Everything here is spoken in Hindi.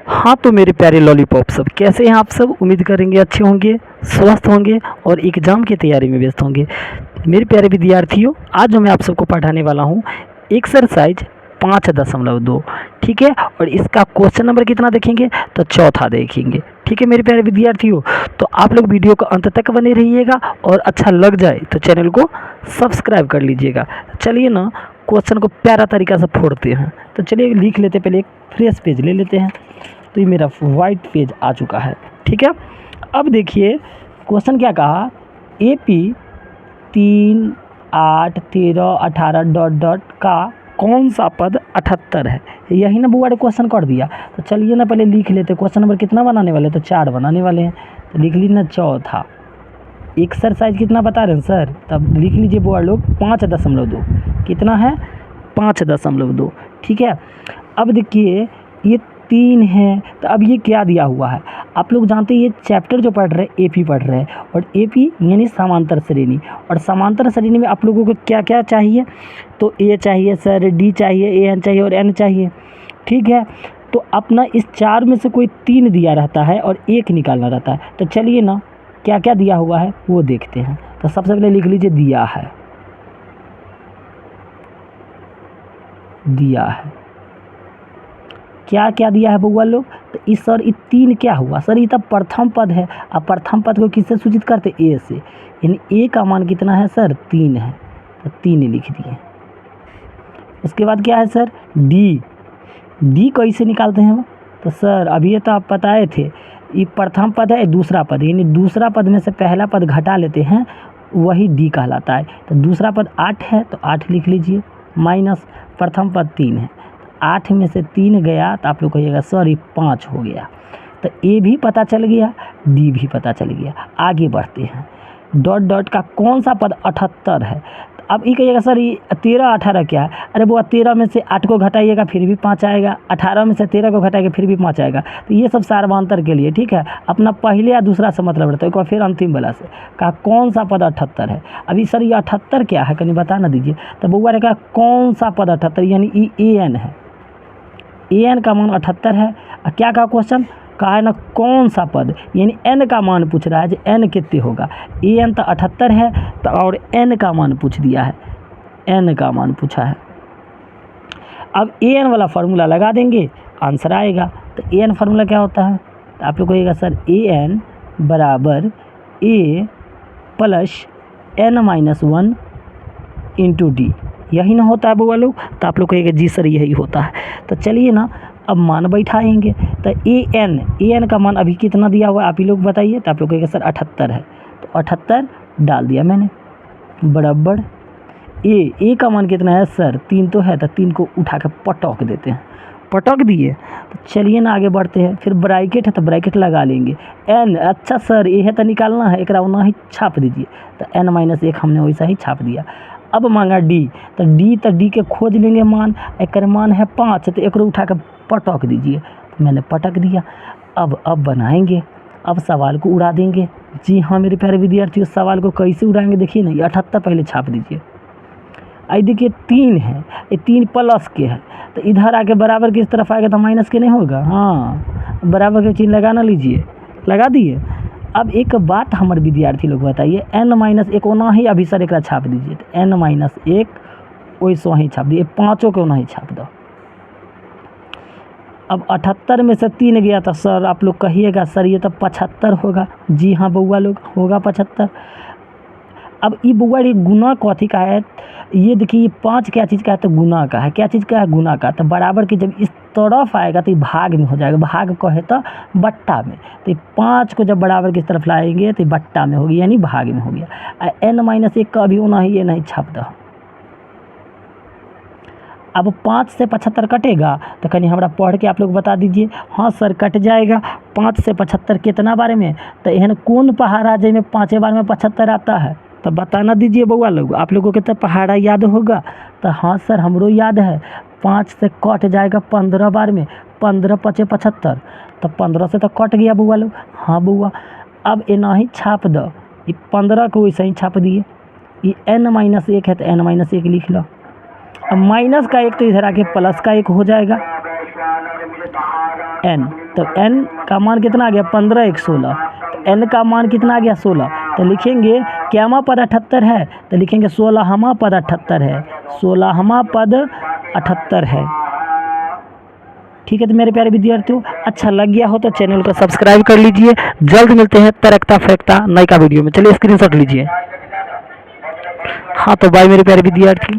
हाँ तो मेरे प्यारे लॉलीपॉप सब कैसे हैं आप सब। उम्मीद करेंगे अच्छे होंगे, स्वस्थ होंगे और एग्ज़ाम की तैयारी में व्यस्त होंगे। मेरे प्यारे विद्यार्थियों, आज जो मैं आप सबको पढ़ाने वाला हूँ एक्सरसाइज 5.2, ठीक है। और इसका क्वेश्चन नंबर कितना देखेंगे तो चौथा देखेंगे, ठीक है मेरे प्यारे विद्यार्थियों। तो आप लोग वीडियो को अंत तक बने रहिएगा और अच्छा लग जाए तो चैनल को सब्सक्राइब कर लीजिएगा। चलिए ना क्वेश्चन को प्यारा तरीका से फोड़ते हैं। तो चलिए लिख लेते, पहले एक फ्रेश पेज ले लेते हैं। तो ये मेरा वाइट पेज आ चुका है, ठीक है। अब देखिए क्वेश्चन क्या कहा, AP 3, 8, 13, 18 डॉट डॉट का कौन सा पद 78 है। यही ना बुआ ने क्वेश्चन कर दिया। तो चलिए ना पहले लिख लेते, क्वेश्चन नंबर कितना बनाने वाले, तो 4 बनाने वाले हैं। तो लिख लीजिए ना चौथा। एक्सरसाइज कितना बता रहे हैं सर, तब लिख लीजिए बुआ लोग 5.2 कितना है 5.2, ठीक है। अब देखिए ये 3 है, तो अब ये क्या दिया हुआ है। आप लोग जानते हैं ये चैप्टर जो पढ़ रहे हैं AP पढ़ रहे हैं, और AP यानी समांतर श्रेणी। और समांतर श्रेणी में आप लोगों को क्या क्या चाहिए, तो A चाहिए सर, D चाहिए, AN चाहिए और N चाहिए, ठीक है। तो अपना इस 4 में से कोई 3 दिया रहता है और 1 निकालना रहता है। तो चलिए ना क्या क्या दिया हुआ है वो देखते हैं। तो सबसे पहले लिख लीजिए दिया है, दिया है क्या क्या दिया है बउआ लोग। तो इस सर ये 3 क्या हुआ सर, ये तो प्रथम पद है। अब प्रथम पद को किससे सूचित करते, A से, यानी A का मान कितना है सर 3 है, तो 3 लिख दिए। उसके बाद क्या है सर D कैसे निकालते हैं हम, तो सर अभी ये तो आप बताए थे, ये प्रथम पद है, दूसरा पद, यानी दूसरा पद में से पहला पद घटा लेते हैं, वही D कहलाता है। तो दूसरा पद 8 है, तो 8 लिख लीजिए, माइनस प्रथम पद 3 है, 8 में से 3 गया तो आप लोग कहिएगा सर ये 5 हो गया। तो A भी पता चल गया, D भी पता चल गया। आगे बढ़ते हैं, डॉट डॉट का कौन सा पद 78 है। तो अब ये कहिएगा सर ये 13, 18 क्या है। अरे वो 13 में से 8 को घटाइएगा फिर भी 5 आएगा, 18 में से 13 को घटाएगा फिर भी 5 आएगा। तो ये सब सार्वंतर के लिए, ठीक है। अपना पहले या दूसरा से मतलब रहता है, एक बार फिर अंतिम वाला से कहा कौन सा पद 78 है। अभी सर ये 78 क्या है, कहीं बता ना दीजिए। तो बउआ ने कहा कौन सा पद 78, यानी AN है, AN का मान 78 है। क्या कहा क्वेश्चन, कहा है ना कौन सा पद, यानी N का मान पूछ रहा है, जो N कितने होगा। AN तो 78 है, तो और N का मान पूछ दिया है, N का मान पूछा है। अब AN वाला फार्मूला लगा देंगे, आंसर आएगा। तो AN फार्मूला क्या होता है, तो आप लोग कहिएगा सर AN बराबर A plus N-1 into D, यही ना होता है बउआ लोग। तो आप लोग कहिएगा जी सर यही होता है। तो चलिए ना अब मान बैठाएंगे। तो AN का मान अभी कितना दिया हुआ है आप ही लोग बताइए। तो आप लोग कहिएगा सर 78 है, तो 78 डाल दिया मैंने, बराबर A का मान कितना है सर 3 तो है, तो 3 को उठा के पटक देते हैं, पटक दिए। तो चलिए ना आगे बढ़ते हैं, फिर ब्रैकेट है तो ब्रैकेट लगा लेंगे। N, अच्छा सर ये है तो निकालना है, एक ना ही छाप दीजिए। तो N-1 हमने वैसा ही छाप दिया। अब मांगा D, तो D के खोज लेंगे मान, एक मान है 5, तो एक उठा के पटक दीजिए। तो मैंने पटक दिया। अब बनाएंगे, अब सवाल को उड़ा देंगे। जी हाँ मेरे प्यारे विद्यार्थियों, सवाल को कैसे उड़ाएंगे देखिए ना, ये 78 पहले छाप दीजिए। आई देखिए 3 है, ये 3 प्लस के है, तो इधर आके बराबर की इस तरफ आएगा तो माइनस के नहीं होगा। हाँ बराबर के चिन्ह लगा ना लीजिए, लगा दिए। अब एक बात हमारे विद्यार्थी लोग बताइए, N-1 ओना ही अभी सर एक छाप दीजिए। तो N-1 वैसे ही छाप दिए, 5 को ओना ही छाप दो। अब 78 में से 3 गया तो सर आप लोग कहिएगा सर ये तो 75 होगा। जी हाँ बउआ लोग होगा 75। अब ये बउआ ये गुना कथी का है, ये देखिए ये 5 क्या चीज़ का है, तो गुना का है। क्या चीज़ का है, गुना का। तो बराबर की जब इस तरफ आएगा तो ये भाग में हो जाएगा, भाग कहे तो बट्टा में। तो ये 5 को जब बराबर की तरफ लाएंगे तो ये बट्टा में होगी, यानी भाग में हो गया। N-1 का अभी होना ही ये नहीं छाप दो। अब 5 से 75 कटेगा, तो कहीं हमरा पढ़ के आप लोग बता दीजिए। हाँ सर कट जाएगा। 5 से 75 कितना बारे में, तो एहन कौन पहाड़ा जिसमें 5 बार में 75 आता है, तो बताना दीजिए बउआ लोग। आप लोगों के तो पहाड़ा याद होगा। तो हाँ सर हमरो याद है, 5 से कट जाएगा 15 बार में, 15 × 5 = 75, तो 15 से तो कट गया बउआ लोग। हाँ बउआ, अब एना ही छाप दो, ये 15 को वैसे ही छाप दिए। ये N-1 है तो N-1 लिख लो। अब माइनस का 1 तो इधर आके प्लस का 1 हो जाएगा। n, तो n का मान कितना आ गया 15 1 16, तो n का मान कितना आ गया 16, तो लिखेंगे क्यामा पद 78 है, तो लिखेंगे 16वां पद 78 है, 16वां पद 78 है। ठीक है, तो मेरे प्यारे विद्यार्थियों, अच्छा लग गया हो तो चैनल को सब्सक्राइब कर लीजिए। जल्द मिलते हैं तरकता फेंकता नई का वीडियो में। चलिए स्क्रीनशॉट लीजिए। हाँ तो बाय मेरे प्यारे विद्यार्थी।